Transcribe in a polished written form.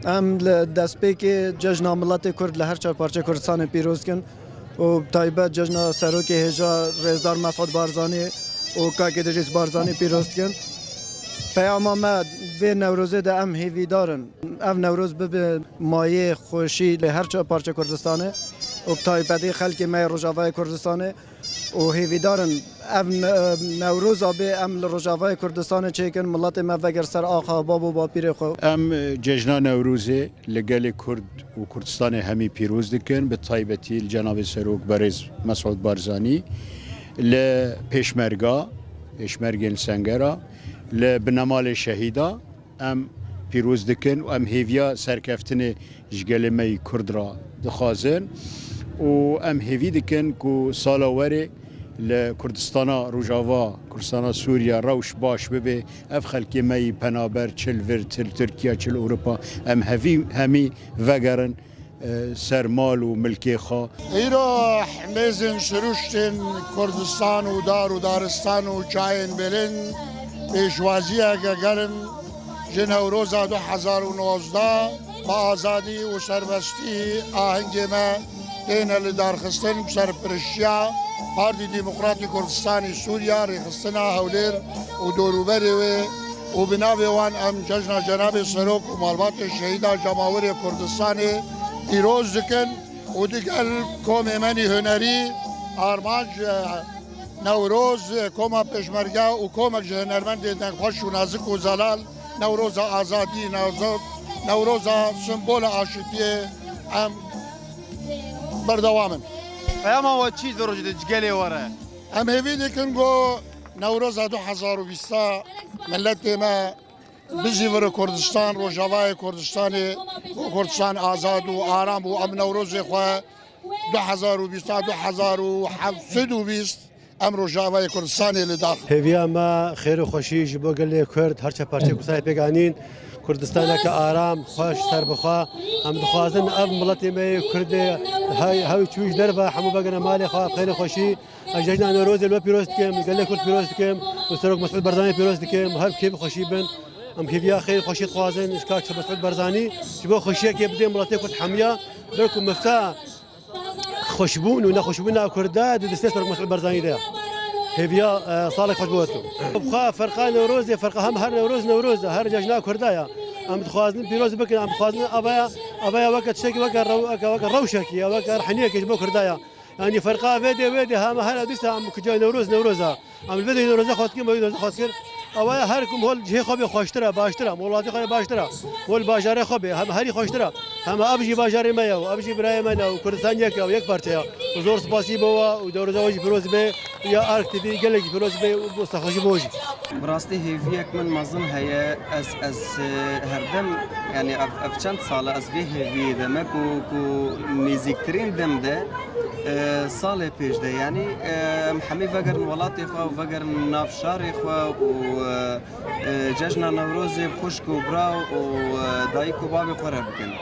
ام دستپیک جشن ملت کرد لهر چهار پارچه کردستان پیروز کن و تایبت جشن سروک هجا رزدار مسعود بارزانی و کاکی دریس بارزانی پیروز کن پیام ما به نوروزه ده ام هیوی دارن اف نوروز به مایه خوشی لهر چهار پارچه کردستانه و تایبتی خلک مای روجاوای کردستانه و هیوی دارن اف نوروز به ام روجاوای کردستان چیکن ملت ما وگر سر آقا بابو با پیر خو ام جشن نوروزه لگل کرد و کردستان همی پیروز دکن به تایبتی جناب سروک برز مسعود بارزانی ل پیشمرگین سنگرا ل بنمال شهیدا ام پیروز دکن و ام هیویا سرکفتن جگل می کرد را دخوازن و ام هیوی دکن کو سالاوری لکردستان روجاوا کردستان سوریا روش باش ببه اف خلکی می پنابر چل ورتل ترکیه چل اروپا ام همی وگرن سرمال و ملکی خوا ایرا حمزن شروشتن کردستان و دار و دارستان و چاین بلن پیشوازی اگرن جنوروز 2019 با آزادی و سربستی آهنگ ما این لدارخستن سرپرشیا پارتی دموکراتی کردستانی سوریا ریخستنا هولیر و دوروبری و بنابه وان ام جشن جناب سروک و مالبات شهیدا جماوری کردستانی پیروز دکن و دیگر کوم منی هنری آرمانج نوروز کوم پشمرگه و کوم هنرمند دیدن خوش و نازک و زلال نوروز آزادی نوروز سمبول آشتی ام بردوامن اما و چی درجه جگلی وره ام هیوی دکن گو نوروز 2020 ملت ما بزیور کردستان روجاوای کردستان آزاد و آرام و ام نوروز خواه 2020 2720 ام روجاوای کردستانی لدار هیوی ما خیر و خوشی جبو گلی کرد هرچه پارچه کسای پیگانین کردستان که آرام خوش سر بخوا ام دخوازن اف ملتی می کرد های چوش در و همو بگن مالی خواه خیر خوشی جشن نوروز الو پیروز کم گلی کرد پیروز کم و سروک مسعود بارزانی پیروز کم هر کیف خوشی بن ام کیفیا خیر خوشی خوازن اشکاک مسعود بارزانی جبو خوشی که بده ملتی کرد حمیا درکم مفتاح خوشبون و نخوشبون کرده دست سروک مسعود بارزانی ده هيفيا صالح خوش بوتكم بخا فرقان نوروز فرقه هم هر نوروز هر جشنا كردايا ام تخوازن بيروز بكن ام تخوازن ابايا وقت شكي وقت روشكي وقت رحنيك جبو كردايا يعني فرقه ويدي هم هر بس ام كجا نوروزا ام الفيديو نوروزا خوتكم نوروزا خوتكم اوه هركم هول جهه خوبي خوشتره باشتره مولاتي خوبي باشتره ول باجاره خوبي هم هري خوشتره هم ابجي باجاره ما و ابجي براي ما و كردستان يك و يك بارتيا وزور سباسي بوا و دور زواج بروز به يا ارك تي قالك بروز به وستخرج موجي براستي هيفيك من مازن هي از هردم يعني افچند سال از في هيفي دمك و ميزيكترين دم ده سال پیش ده یعنی همه وگرن ولاتی خوا و وگرن نافشاری خوا و جشن نوروز خوشک و برا و دایک و بابی خوره بکن